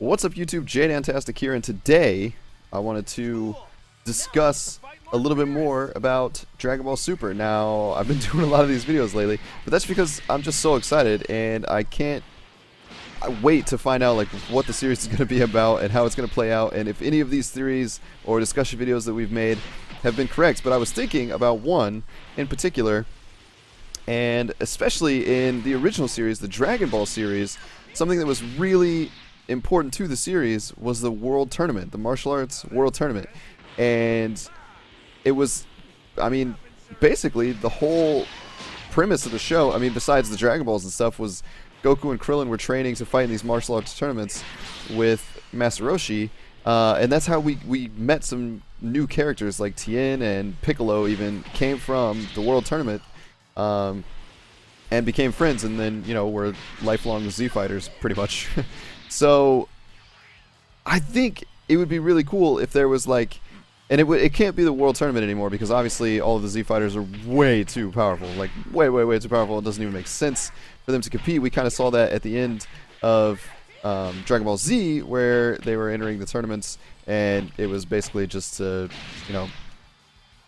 What's up, YouTube? jDantastic here, and today I wanted to discuss a little bit more about Dragon Ball Super. Now, I've been doing a lot of these videos lately, but that's because I'm just so excited, and I can't wait to find out like what the series is going to be about and how it's going to play out, and if any of these theories or discussion videos that we've made have been correct. But I was thinking about one in particular, and especially in the original series, the Dragon Ball series, something that was really important to the series was the World Tournament, the Martial Arts World Tournament. And it was, I mean, basically the whole premise of the show, I mean, besides the Dragon Balls and stuff, was Goku and Krillin were training to fight in these martial arts tournaments with Master Roshi, and that's how we met some new characters like Tien and Piccolo even came from the World Tournament, and became friends, and then, you know, were lifelong Z fighters pretty much. So I think it would be really cool if there was like, and it can't be the World Tournament anymore because obviously all of the Z fighters are way too powerful, like way too powerful. It doesn't even make sense for them to compete. We kind of saw that at the end of Dragon Ball Z, where they were entering the tournaments, and it was basically just to, you know,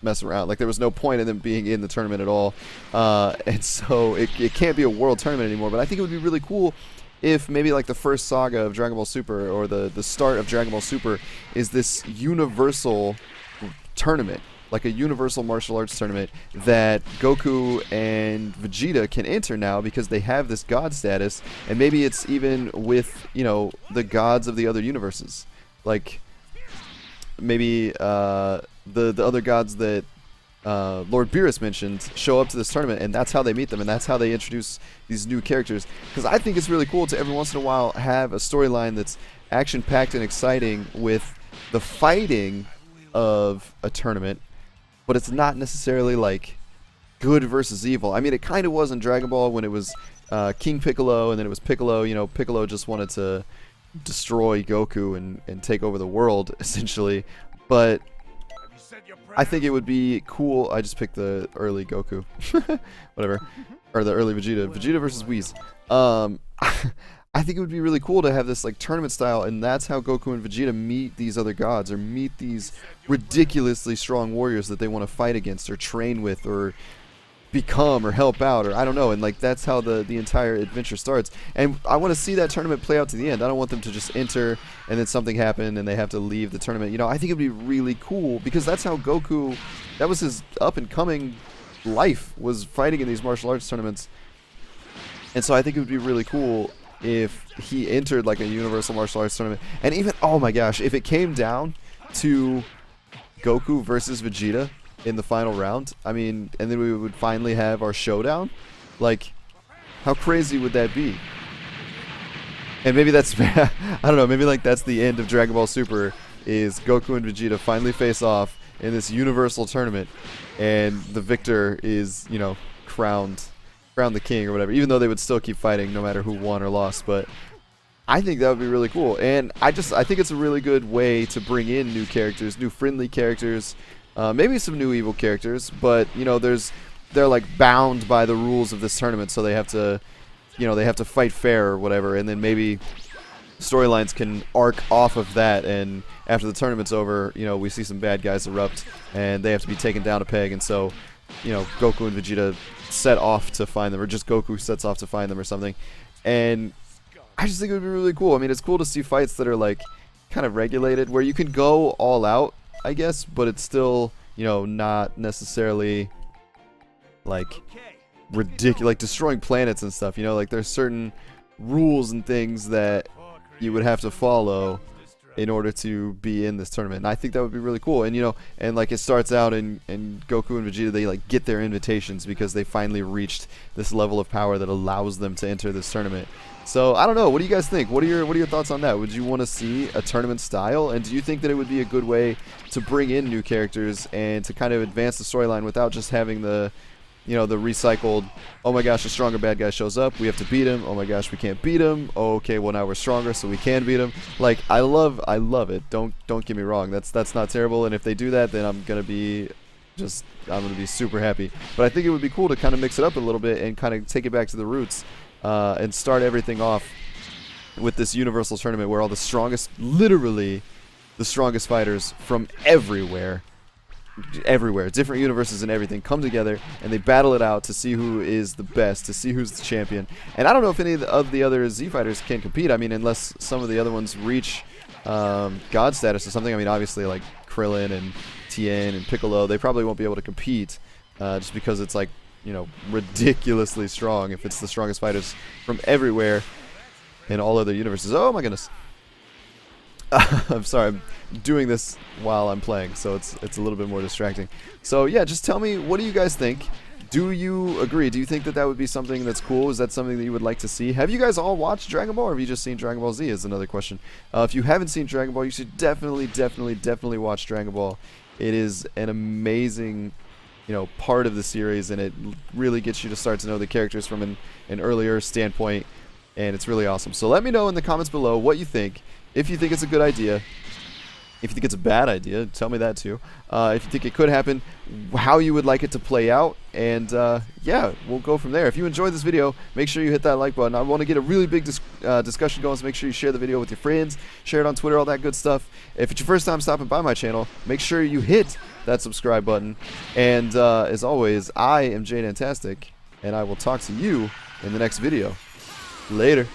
mess around. Like, there was no point in them being in the tournament at all, and so it can't be a World Tournament anymore. But I think it would be really cool if maybe like the first saga of Dragon Ball Super, or the start of Dragon Ball Super, is this universal tournament, like a universal martial arts tournament that Goku and Vegeta can enter now because they have this god status, and maybe it's even with, you know, the gods of the other universes, like maybe the other gods that Lord Beerus mentioned show up to this tournament, and that's how they meet them, and that's how they introduce these new characters. Because I think it's really cool to every once in a while have a storyline that's action-packed and exciting with the fighting of a tournament, but it's not necessarily like good versus evil. I mean, it kind of was in Dragon Ball when it was King Piccolo, and then it was Piccolo. You know, Piccolo just wanted to destroy Goku and take over the world, essentially. But I think it would be cool. I just picked the early Goku, whatever, or the early Vegeta. Vegeta versus Whis. I think it would be really cool to have this like tournament style, and that's how Goku and Vegeta meet these other gods, or meet these ridiculously strong warriors that they want to fight against, or train with, or become, or help out, or I don't know. And like, that's how the entire adventure starts. And I want to see that tournament play out to the end. I don't want them to just enter and then something happened and they have to leave the tournament. You know, I think it'd be really cool because that's how Goku, that was his up and coming life, was fighting in these martial arts tournaments. And so I think it would be really cool if he entered like a universal martial arts tournament. And even, oh my gosh, if it came down to Goku versus Vegeta in the final round, I mean, and then we would finally have our showdown. Like, how crazy would that be? And maybe that's, I don't know, maybe like that's the end of Dragon Ball Super, is Goku and Vegeta finally face off in this universal tournament, and the victor is, you know, crowned the king or whatever, even though they would still keep fighting no matter who won or lost. But I think that would be really cool, and I think it's a really good way to bring in new characters, new friendly characters, maybe some new evil characters, but, you know, they're like bound by the rules of this tournament, so they have to, you know, they have to fight fair or whatever, and then maybe storylines can arc off of that, and after the tournament's over, you know, we see some bad guys erupt, and they have to be taken down a peg, and so, you know, Goku and Vegeta set off to find them, or just Goku sets off to find them or something. And I just think it would be really cool. I mean, it's cool to see fights that are like kind of regulated, where you can go all out, I guess, but it's still, you know, not necessarily like ridiculous, like destroying planets and stuff. You know, like there's certain rules and things that you would have to follow in order to be in this tournament, and I think that would be really cool. And, you know, and like it starts out and Goku and Vegeta, they like get their invitations because they finally reached this level of power that allows them to enter this tournament. So I don't know, what do you guys think? What are your thoughts on that? Would you want to see a tournament style, and do you think that it would be a good way to bring in new characters and to kind of advance the storyline without just having the, you know, the recycled, oh my gosh, a stronger bad guy shows up, we have to beat him, oh my gosh, we can't beat him, oh, okay, well now we're stronger so we can beat him. Like, I love it. Don't get me wrong, that's not terrible, and if they do that, then I'm gonna be super happy. But I think it would be cool to kind of mix it up a little bit and kind of take it back to the roots, and start everything off with this universal tournament where all the strongest, literally the strongest fighters from everywhere, different universes and everything, come together and they battle it out to see who is the best, to see who's the champion. And I don't know if any of the other Z fighters can compete. I mean, unless some of the other ones reach God status or something. I mean, obviously like Krillin and Tien and Piccolo, they probably won't be able to compete just because it's like, you know, ridiculously strong if it's the strongest fighters from everywhere in all other universes. Oh my goodness. I'm sorry, I'm doing this while I'm playing, so it's a little bit more distracting. So yeah, just tell me, what do you guys think? Do you agree? Do you think that that would be something that's cool? Is that something that you would like to see? Have you guys all watched Dragon Ball, or have you just seen Dragon Ball Z is another question. If you haven't seen Dragon Ball, you should definitely watch Dragon Ball. It is an amazing, you know, part of the series, and it really gets you to start to know the characters from an earlier standpoint, and it's really awesome. So let me know in the comments below what you think. If you think it's a good idea, if you think it's a bad idea, tell me that too. If you think it could happen, how you would like it to play out, and yeah, we'll go from there. If you enjoyed this video, make sure you hit that like button. I want to get a really big discussion going, so make sure you share the video with your friends, share it on Twitter, all that good stuff. If it's your first time stopping by my channel, make sure you hit that subscribe button. And as always, I am jDantastic, and I will talk to you in the next video. Later.